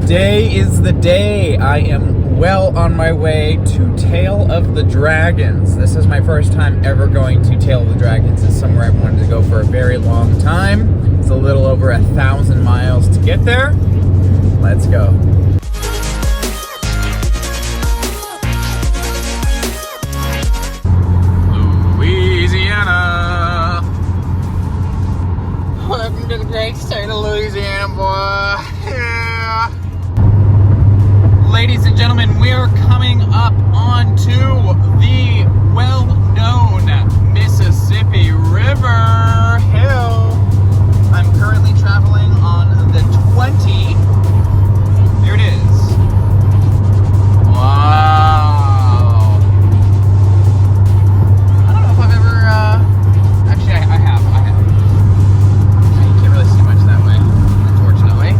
today is the day. I am well on my way to Tail of the Dragons. This is my first time ever going to Tail of the Dragons. It's somewhere I've wanted to go for a very long time. It's a little over 1,000 miles to get there. Let's go. Louisiana. Welcome to the great state of Louisiana, boy. Yeah. Ladies and gentlemen, we are coming up onto the well-known Mississippi River Hill. I'm currently traveling on the 20. There it is. Wow. I don't know if I've ever, actually I have. You can't really see much that way, unfortunately.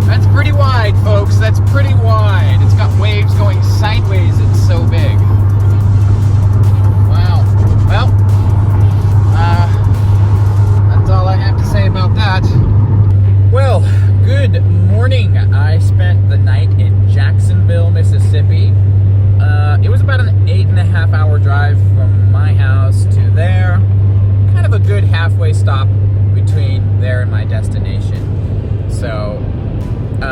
That's pretty wide, folks. That's pretty wide. It's got waves going sideways. It's so big. Wow. Well, that's all I have to say about that. Well, good morning. I spent the night in Jacksonville, Mississippi. It was about an 8.5 hour drive from my house to there. Kind of a good halfway stop between there and my destination. So,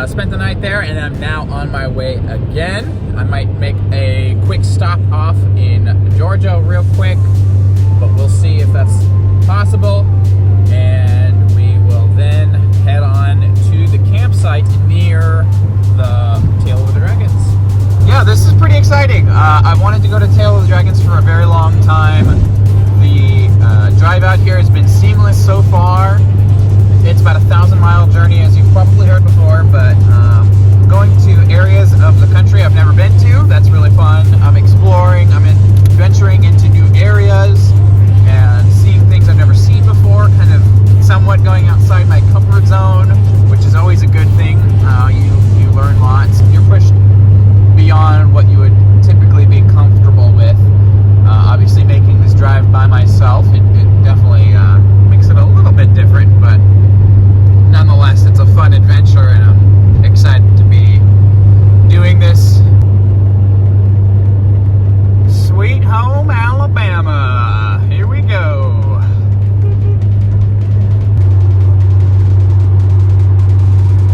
spent the night there, and I'm now on my way again. I might make a quick stop off in Georgia real quick, but we'll see if that's possible. And we will then head on to the campsite near the Tail of the Dragons. Yeah, this is pretty exciting. I've wanted to go to Tail of the Dragons for a very long time. The drive out here has been seamless so far. It's about 1,000-mile journey, as you've probably heard before, but going to areas of the country I've never been to, that's really fun. I'm exploring, I'm venturing into new areas and seeing things I've never seen before, kind of somewhat going outside my comfort zone, which is always a good thing. You learn lots. You're pushed beyond what you would typically be comfortable with. Obviously, making this drive by myself, it definitely makes it a little bit different, but nonetheless, it's a fun adventure, and I'm excited to be doing this. Sweet home Alabama. Here we go.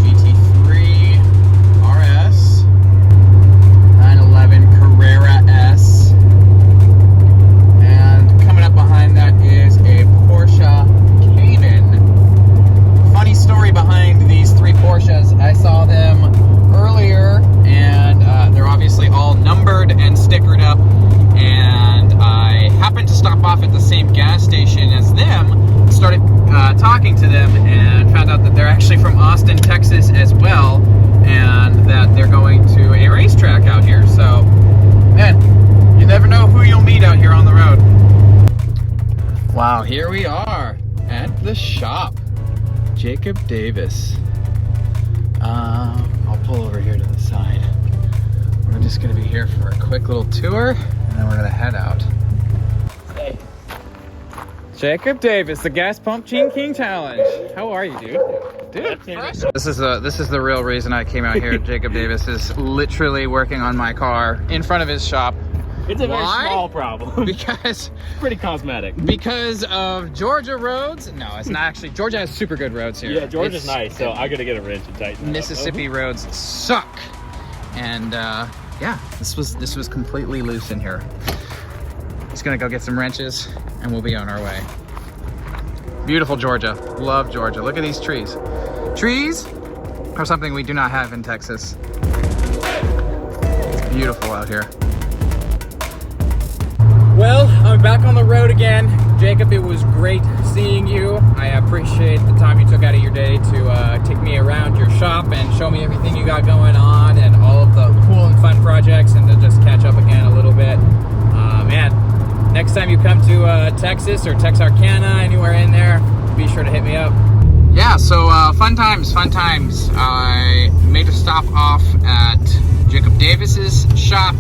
GT3 RS 911 Carrera S, and coming up behind that is a Porsche Cayman. Funny story behind these three Porsches. I saw them earlier, and they're obviously all numbered and stickered up, and I happened to stop off at the same gas station as them, started talking to them, and found out that they're actually from Austin, Texas as well, and that they're going to a racetrack out here. So, man, you never know who you'll meet out here on the road. Wow, here we are at the shop. Jacob Davis. I'll pull over here to the side. We're just gonna be here for a quick little tour, and then we're gonna head out. Hey. Jacob Davis, the Gas Pump King Challenge. How are you, dude? This is the real reason I came out here. Jacob Davis is literally working on my car in front of his shop. It's a very small problem. Because pretty cosmetic. Because of Georgia roads? No, it's not actually. Georgia has super good roads here. Yeah, Georgia's nice, so I gotta get a wrench and tighten that Mississippi roads suck. And yeah, this was completely loose in here. Just gonna go get some wrenches, and we'll be on our way. Beautiful Georgia. Love Georgia. Look at these trees. Trees are something we do not have in Texas. It's beautiful out here. Well, I'm back on the road again. Jacob, it was great seeing you. I appreciate the time you took out of your day to take me around your shop and show me everything you got going on and all of the cool and fun projects, and to just catch up again a little bit. Man, next time you come to Texas or Texarkana, anywhere in there, be sure to hit me up. Yeah, so fun times. I made a stop off at Jacob Davis's shop.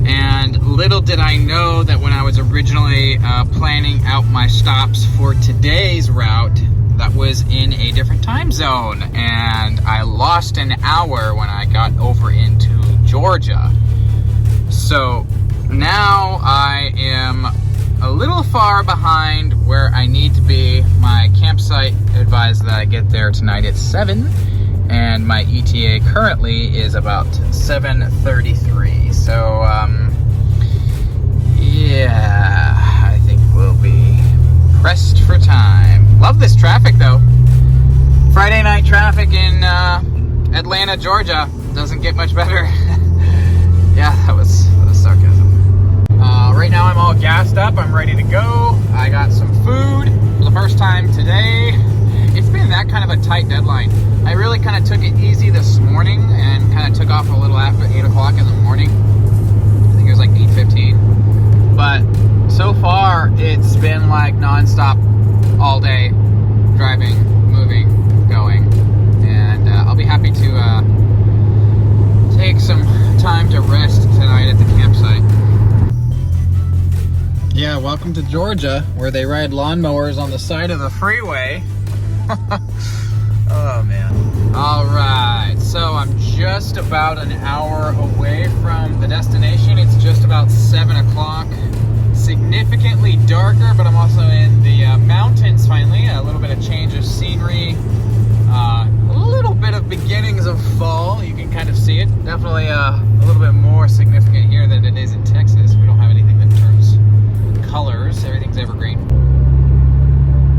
And little did I know that when I was originally planning out my stops for today's route, that was in a different time zone, and I lost an hour when I got over into Georgia. So now I am a little far behind where I need to be. My campsite advised that I get there tonight at 7, and my ETA currently is about 7:33. So, yeah, I think we'll be pressed for time. Love this traffic though. Friday night traffic in Atlanta, Georgia doesn't get much better. Yeah, that was sarcasm. Right now I'm all gassed up. I'm ready to go. I got some food for the first time today. It's been that kind of a tight deadline. I really kind of took it easy this morning and kind of took off a little after 8 o'clock in the morning. I think it was like 8:15. But so far it's been like non-stop all day, driving, moving, going. And I'll be happy to take some time to rest tonight at the campsite. Yeah, welcome to Georgia, where they ride lawnmowers on the side of the freeway. Oh man. Alright, so I'm just about an hour away from the destination. It's just about 7 o'clock. Significantly darker, but I'm also in the mountains finally. A little bit of change of scenery. A little bit of beginnings of fall. You can kind of see it. Definitely a little bit more significant here than it is in Texas. We don't have anything that turns colors. Everything's evergreen.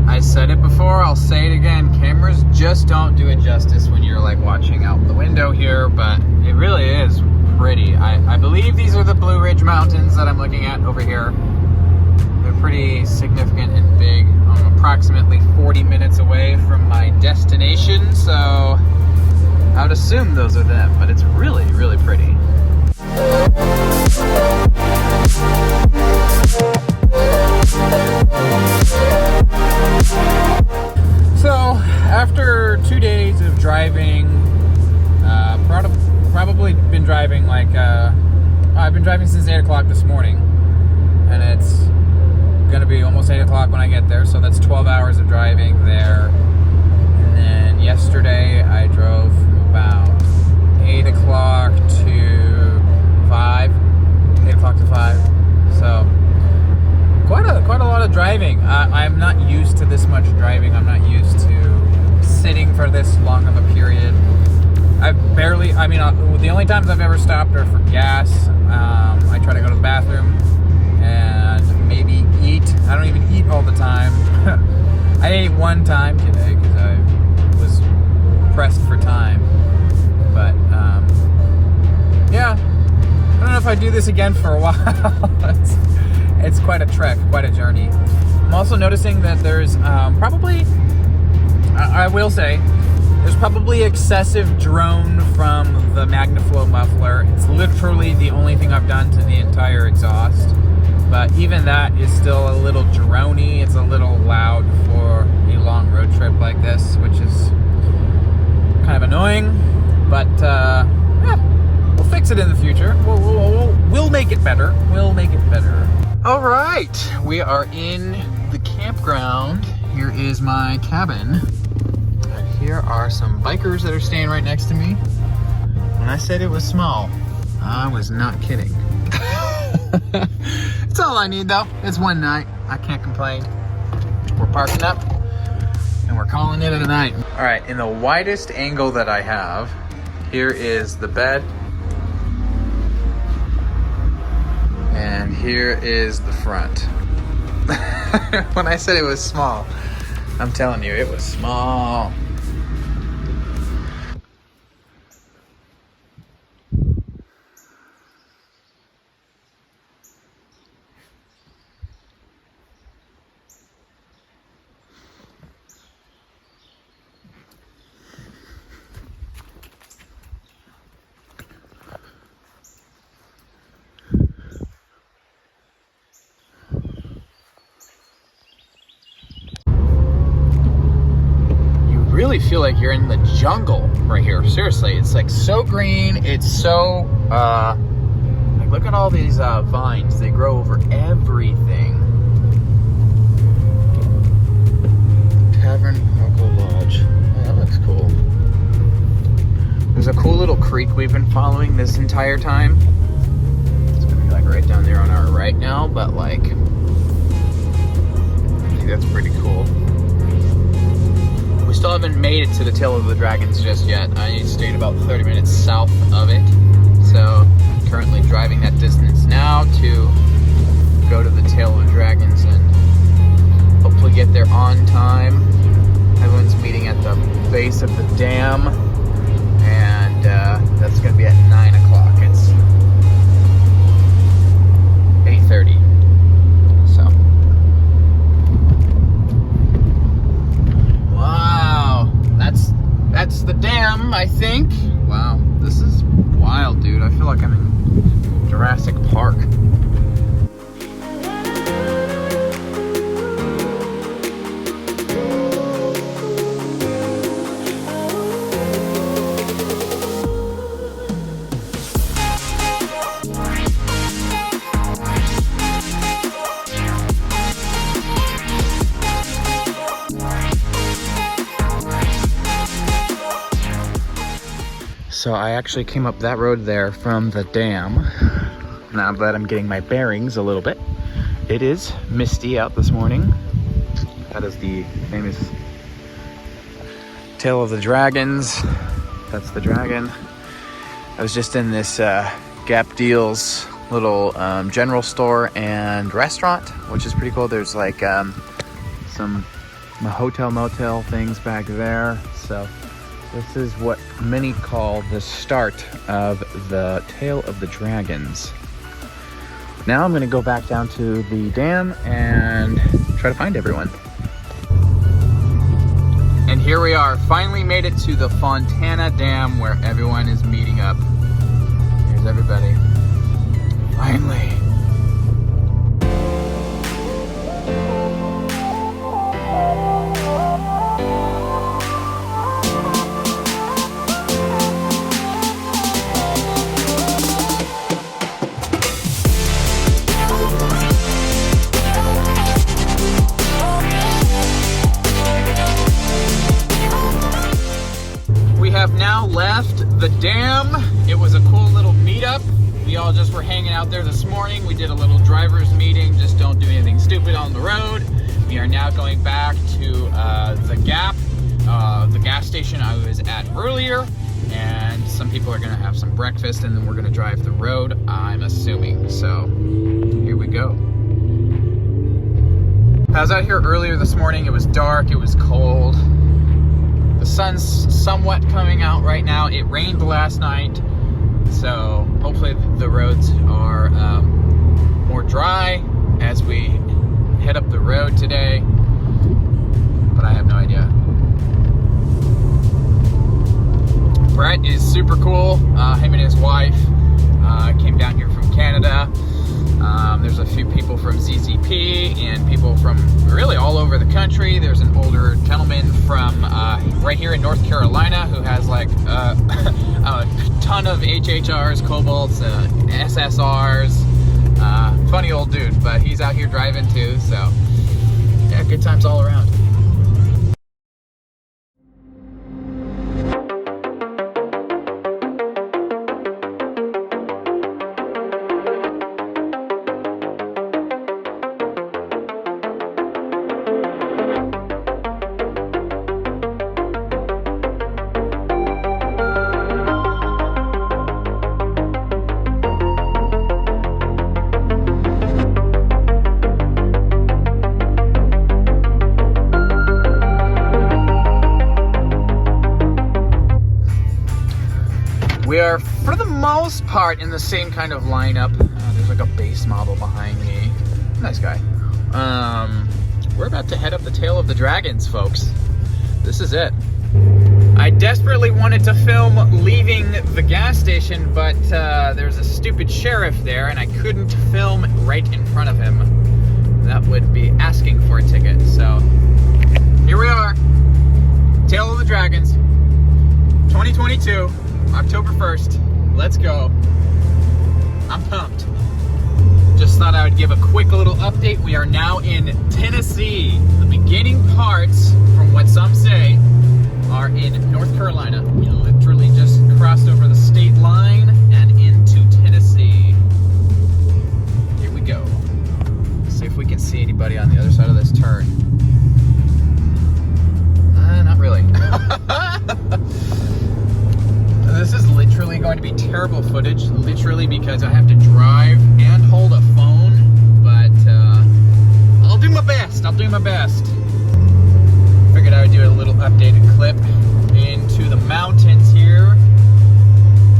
I said it before, I'll say it again. Cameras just don't do it justice when you're like watching out the window here, but it really is pretty. I believe these are the Blue Ridge Mountains that I'm looking at over here. They're pretty significant and big. I'm approximately 40 minutes away from my destination, so I would assume those are them, but it's really, really pretty. So, after 2 days of driving, probably been driving like, I've been driving since 8 o'clock this morning, and it's gonna be almost 8 o'clock when I get there, so that's 12 hours of driving there. And then yesterday I drove about 8 o'clock to 5, 8 o'clock to 5, so quite a lot of driving. I'm not used to this much driving. I'm not used to sitting for this long of a period. The only times I've ever stopped are for gas. I try to go to the bathroom and maybe eat. I don't even eat all the time. I ate one time today because I was pressed for time. But, yeah, I don't know if I do this again for a while. It's quite a trek, quite a journey. I'm also noticing that there's probably, I will say, there's probably excessive drone from the MagnaFlow muffler. It's literally the only thing I've done to the entire exhaust. But even that is still a little droney. It's a little loud for a long road trip like this, which is kind of annoying. But, yeah, we'll fix it in the future. We'll make it better. We'll make it better. All right, we are in the campground. Here is my cabin. And here are some bikers that are staying right next to me. When I said it was small, I was not kidding. It's all I need though. It's one night. I can't complain. We're parking up and we're calling it a night. All right, in the widest angle that I have, here is the bed. And here is the front. When I said it was small, I'm telling you, it was small. Really feel like you're in the jungle right here. Seriously, it's like so green. It's so like look at all these vines. They grow over everything. Tavern the lodge. Oh, that looks cool. There's a cool little creek we've been following this entire time. It's gonna be like right down there on our right now, but like, I think that's pretty cool. We still haven't made it to the Tail of the Dragons just yet. I stayed about 30 minutes south of it. So, currently driving that distance now to go to the Tail of the Dragons and hopefully get there on time. Everyone's meeting at the base of the dam, and that's going to be at 9 o'clock. It's 8:30. So, wow, that's the dam, I think. Wow, this is wild, dude. I feel like I'm in Jurassic Park. So I actually came up that road there from the dam. Now that I'm getting my bearings a little bit. It is misty out this morning. That is the famous Tail of the Dragons. That's the dragon. I was just in this Gap Deals little general store and restaurant, which is pretty cool. There's like some hotel motel things back there. So this is what many call the start of the Tail of the Dragons. Now I'm gonna go back down to the dam and try to find everyone. And here we are, finally made it to the Fontana Dam where everyone is meeting up. Here's everybody. Finally. Have now left the dam. It was a cool little meetup. We all just were hanging out there this morning. We did a little driver's meeting. Just don't do anything stupid on the road. We are now going back to the Gap, the gas station I was at earlier, and some people are gonna have some breakfast and then we're gonna drive the road, I'm assuming. So here we go. I was out here earlier this morning. It was dark, it was cold. The sun's somewhat coming out right now. It rained last night, so hopefully the roads are more dry as we head up the road today, but I have no idea. Brett is super cool. Him and his wife came down here from Canada. There's a few people from ZZP and people from really all over the country. There's an older gentleman from right here in North Carolina who has like a ton of HHRs, Cobalts, SSRs. Funny old dude, but he's out here driving too, so yeah, good times all around. We are, for the most part, in the same kind of lineup. There's like a base model behind me. Nice guy. We're about to head up the Tail of the Dragons, folks. This is it. I desperately wanted to film leaving the gas station, but there's a stupid sheriff there, and I couldn't film right in front of him. That would be asking for a ticket. So, here we are. Tail of the Dragons, 2022. October 1st. Let's go. I'm pumped. just thought I would give a quick little update. We are now in Tennessee. The beginning parts, from what some say, are in North Carolina. We literally just crossed over the state line and into Tennessee. Here we go. See if we can see anybody on the other side of this turn. Not really. This is literally going to be terrible footage, literally, because I have to drive and hold a phone, but I'll do my best. I'll do my best. Figured I would do a little updated clip into the mountains here.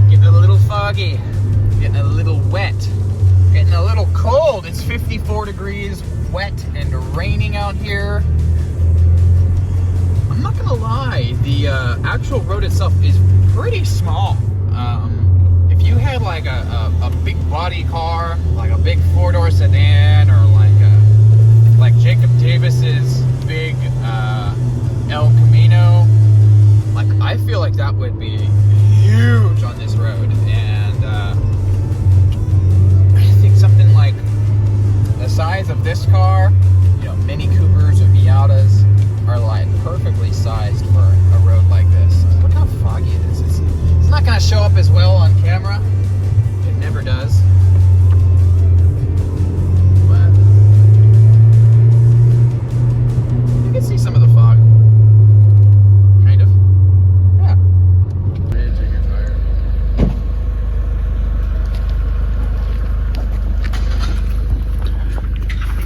Getting a little foggy, getting a little wet, getting a little cold. It's 54 degrees, wet and raining out here. I'm not gonna lie, the actual road itself is pretty small. If you had like a big body car, like a big 4-door sedan, or like Jacob Davis's big El Camino, like I feel like that would be huge on this road. And I think something like the size of this car, you know, Mini Coopers or Miatas, are like perfectly sized for a road like this. Look how foggy it is. It's not going to show up as well on camera. It never does. But you can see some of the fog. Kind of. Yeah.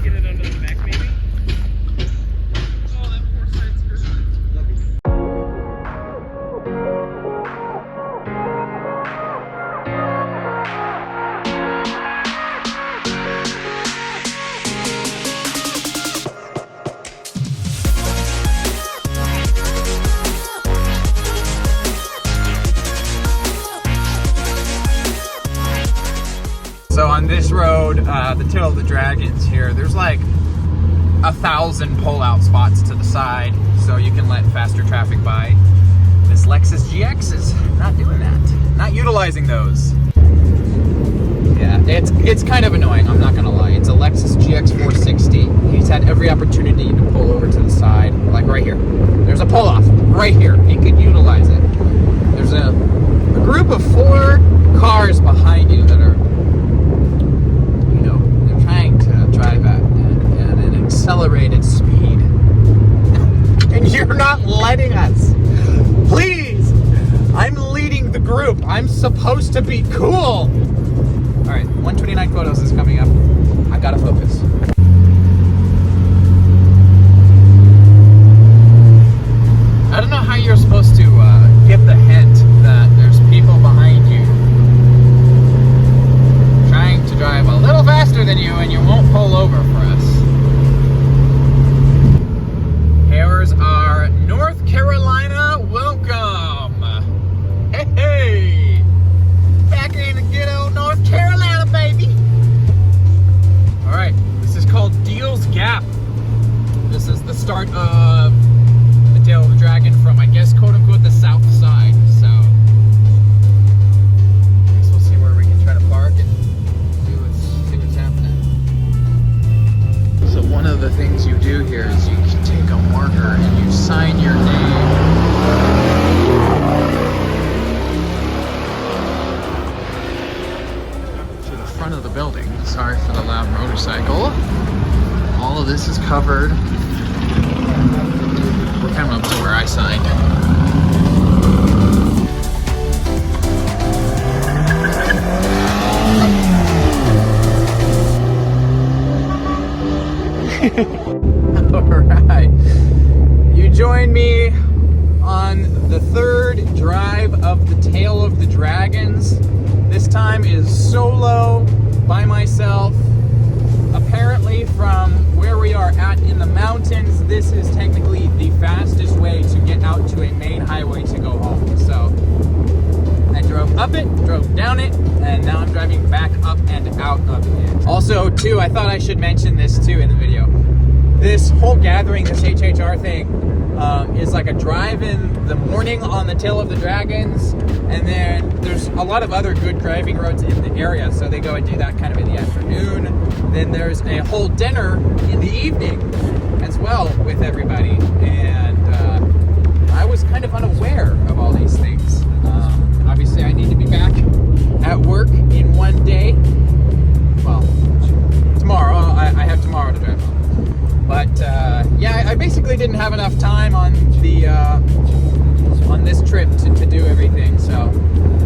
Get it under the back, maybe? So on this road, the Tail of the Dragons here, there's like 1,000 pull-out spots to the side, so you can let faster traffic by. This Lexus GX is not doing that, not utilizing those. Yeah, it's kind of annoying, I'm not gonna lie. It's a Lexus GX 460. He's had every opportunity to pull over to the side, like right here. There's a pull-off right here. He could utilize it. There's a group of 4 cars behind you that are, drive at an accelerated speed, and you're not letting us. Please, I'm leading the group. I'm supposed to be cool. All right, 129 photos is coming up. I gotta focus. I don't know how you're supposed to get the hint that there's people behind you trying to drive a little faster than you, and you won't pull over for us. Here's our North Carolina welcome. Hey, hey, back in the good old North Carolina, baby. All right, this is called Deals Gap. This is the start of the Tail of the Dragon from, I guess, quote unquote, the south side. So I guess we'll see where we can try to park and see what's happening. So one of the things you do here is you take a marker and you sign your name. To the front of the building. Sorry for the loud motorcycle. All of this is covered. We're coming up to where I signed. Alright, you join me on the 3rd drive of the Tail of the Dragons. This time is solo, by myself. Apparently from where we are at in the mountains, this is technically the fastest way to get out to a main highway to go home. So I drove up it, drove down it, and now I'm driving back up and out of it. Also, too, I thought I should mention this too in the video. This whole gathering, this HHR thing, is like a drive in the morning on the Tail of the Dragons, And then there's a lot of other good driving roads in the area, so they go and do that kind of in the afternoon. Then there's a whole dinner in the evening as well with everybody. And I was kind of unaware of all these things. Obviously, I need to be back at work in one day. Well, tomorrow. I have tomorrow to drive home. But yeah, I basically didn't have enough time on the on this trip to do everything. So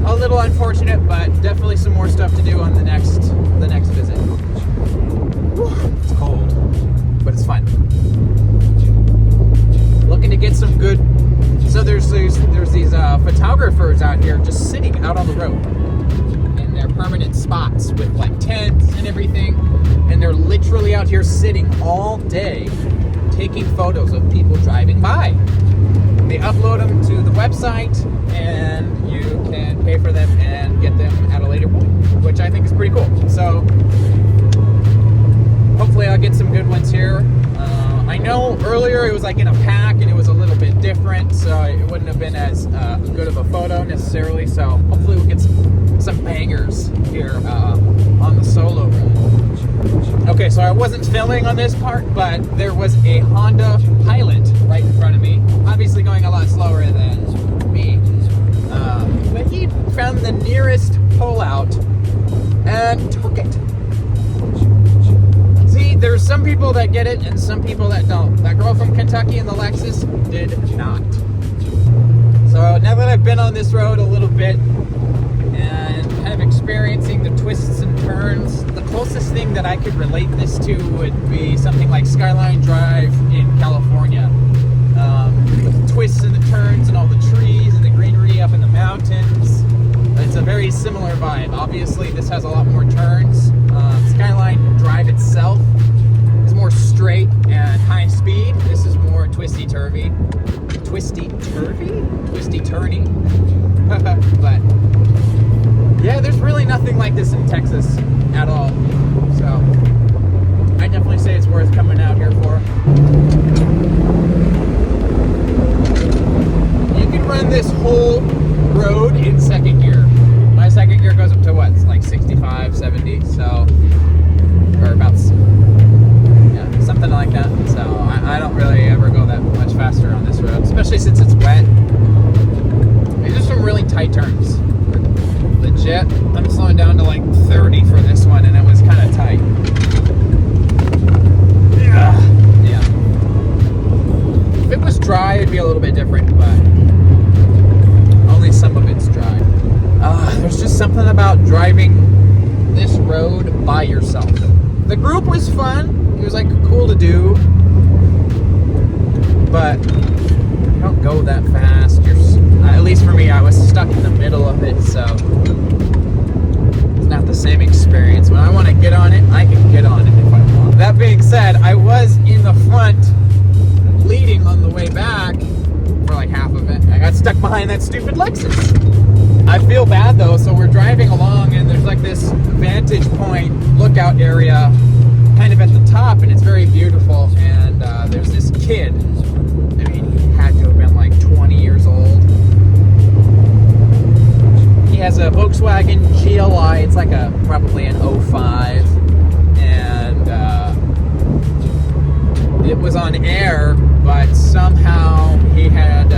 a little unfortunate, but definitely some more stuff to do on the next visit. Whew, it's cold, but it's fun. Looking to get some good. So there's these photographers out here just sitting out on the road in their permanent spots with like tents and everything, and they're literally out here sitting all day taking photos of people driving by. They upload them to the website, and you can pay for them and get them at a later point, which I think is pretty cool. So hopefully I'll get some good ones here. I know earlier it was like in a pack and it was a little bit different, so it wouldn't have been as good of a photo necessarily. So hopefully we'll get some bangers here on the solo run. Okay, so I wasn't filming on this part, but there was a Honda Pilot right in front of me, obviously going a lot slower than me. But he found the nearest pullout and took it. See, there's some people that get it and some people that don't. That girl from Kentucky in the Lexus did not. So now that I've been on this road a little bit and kind of experiencing the twists and turns, the closest thing that I could relate this to would be something like Skyline Drive in California. With the twists and the turns and all the trees and the greenery up in the mountains. It's a very similar vibe. Obviously, this has a lot more turns. Skyline Drive itself is more straight and high speed. This is more twisty-turvy. Twisty-turvy? Twisty-turny. But, yeah, there's really nothing like this in Texas at all. So, I definitely say it's worth coming out here for. You can run this whole road in second gear. My second gear goes up to what? It's like 65, 70, so, or about, yeah, something like that. So I don't really ever go that much faster on this road, especially since it's wet. These are some really tight turns. Legit, I'm slowing down to like 30 for this one, and it was kind of tight. Yeah. If it was dry, it'd be a little bit different, but only some of it's dry. There's just something about driving this road by yourself. The group was fun. It was like cool to do, but you don't go that fast. At least for me, I was stuck in the middle of it, so it's not the same experience. When I want to get on it, I can get on it if I want. That being said, I was in the front leading on the way back for like half of it. I got stuck behind that stupid Lexus. I feel bad though, so we're driving along and there's like this vantage point lookout area kind of at the top, and it's very beautiful, and there's this kid. I mean, he had to have been like 20 years old. He has a Volkswagen GLI. It's like probably an 05, and it was on air, but somehow he had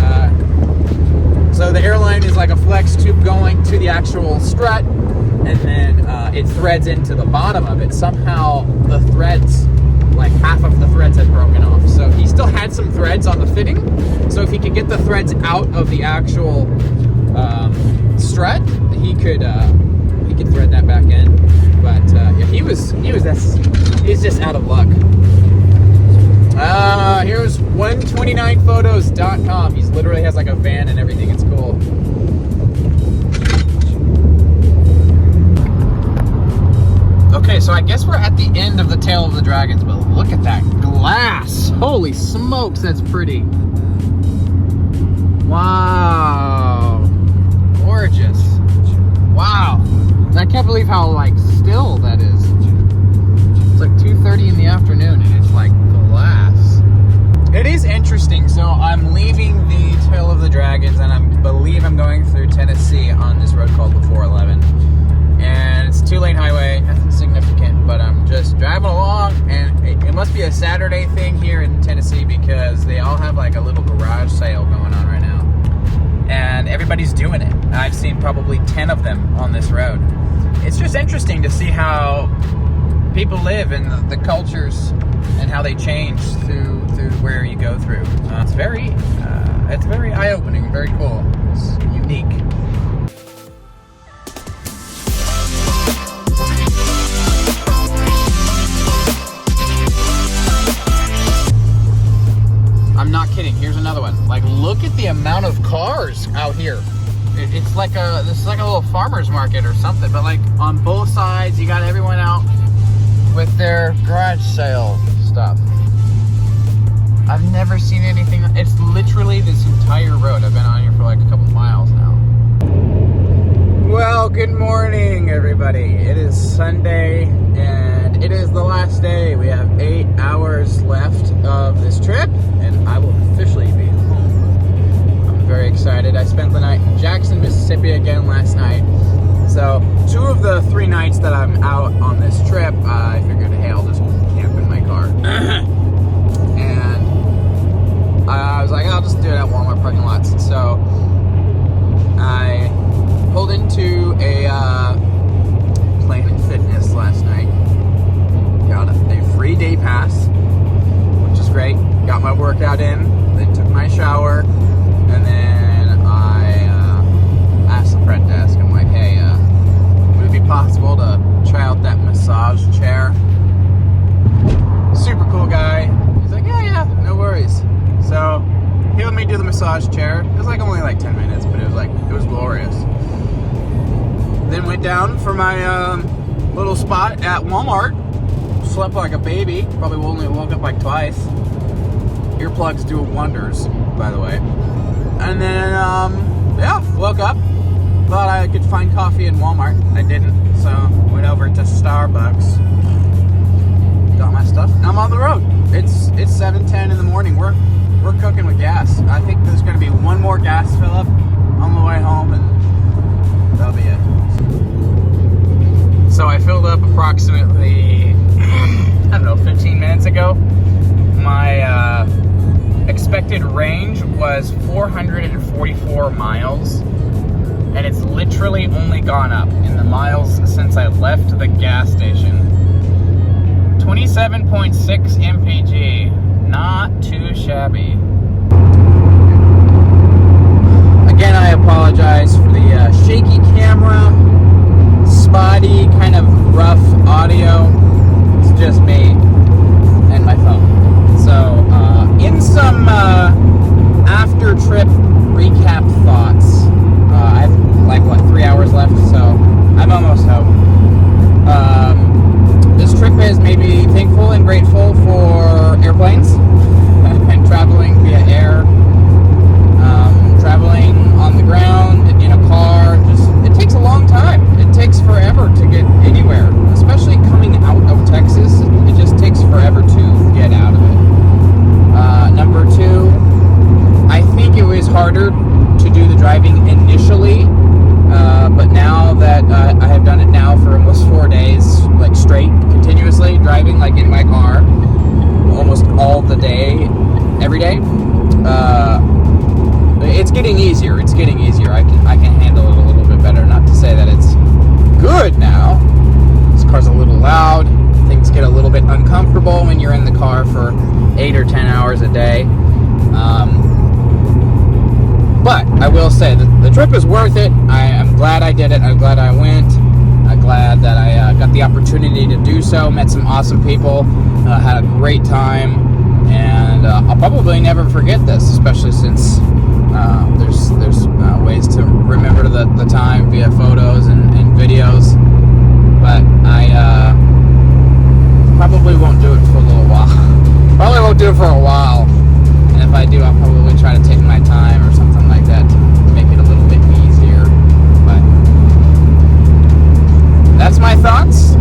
so the airline is like a flex tube going to the actual strut, and then it threads into the bottom of it. Somehow the threads, like half of the threads had broken off. So he still had some threads on the fitting. So if he could get the threads out of the actual strut, he could thread that back in. But yeah, he's just out of luck. Here's 129photos.com. He literally has like a van and everything. It's cool. Okay, so I guess we're at the end of the Tail of the Dragons, but look at that glass. Holy smokes, that's pretty. Wow. Gorgeous. Wow. I can't believe how like still that is. It's like 2:30 in the afternoon and it's like glass. It is interesting. So I'm leaving the Tail of the Dragons, and I believe I'm going through Tennessee on this road called the 411. And it's a 2-lane highway, nothing significant, but I'm just driving along, and it must be a Saturday thing here in Tennessee because they all have like a little garage sale going on right now. And everybody's doing it. I've seen probably 10 of them on this road. It's just interesting to see how people live and the cultures and how they change through where you go through. It's very eye-opening, very cool. It's unique. I'm not kidding. Here's another one. Like, look at the amount of cars out here. It's like this is like a little farmer's market or something. But like on both sides, you got everyone out with their garage sale stuff. I've never seen anything. It's literally this entire road. I've been on here for like a couple miles now. Well, good morning, everybody. It is Sunday, and it is the last day. We have 8 hours left of this trip, and I will officially be home. I'm very excited. I spent the night in Jackson, Mississippi again last night. So 2 of the 3 nights that I'm out on this trip, I figured, hey, I'll just camp in my car. And I was like, I'll just do it at Walmart parking lots. So I pulled into a Planet Fitness last night. Got a free day pass, which is great. Got my workout in, then took my shower, and then I asked the front desk, I'm like, hey, would it be possible to try out that massage chair? Super cool guy. He's like, yeah, no worries. So he let me do the massage chair. It was like only like 10 minutes, but it was glorious. Then went down for my little spot at Walmart. Slept like a baby. Probably only woke up like twice. Earplugs do wonders, by the way. And then, woke up. Thought I could find coffee in Walmart. I didn't, so went over to Starbucks. Got my stuff. Now I'm on the road. It's 7:10 in the morning. We're cooking with gas. I think there's going to be one more gas fill up on the way home, and that'll be it. So I filled up approximately, 15 minutes ago. My expected range was 444 miles, and it's literally only gone up in the miles since I left the gas station. 27.6 mpg, not too shabby. Again, I apologize for the shaky camera, spotty, kind of rough audio. It's just me and my phone. So, in some after-trip recap thoughts, I have like, 3 hours left, so I'm almost home. This trip has made me thankful and grateful for airplanes and traveling via air. Traveling on the ground, in a car, it takes a long time. It takes forever to get anywhere, especially coming out of Texas. It just takes forever to get out of it. Number 2, I think it was harder to do the driving initially, but now that I have done it now for almost 4 days, like straight, continuously, driving like in my car, almost all the day, every day, it's getting easier. It's getting easier. I can handle it a little bit better. Not to say that it's good now. This car's a little loud. Things get a little bit uncomfortable when you're in the car for 8 or 10 hours a day. But I will say that the trip is worth it. I am glad I did it. I'm glad I went. I'm glad that I got the opportunity to do so. Met some awesome people. Had a great time. And I'll probably never forget this, especially since there's ways to remember the time via photos and videos. But I probably won't do it for a little while. Probably won't do it for a while. And if I do, I'll probably try to take my time or something like that to make it a little bit easier. But that's my thoughts.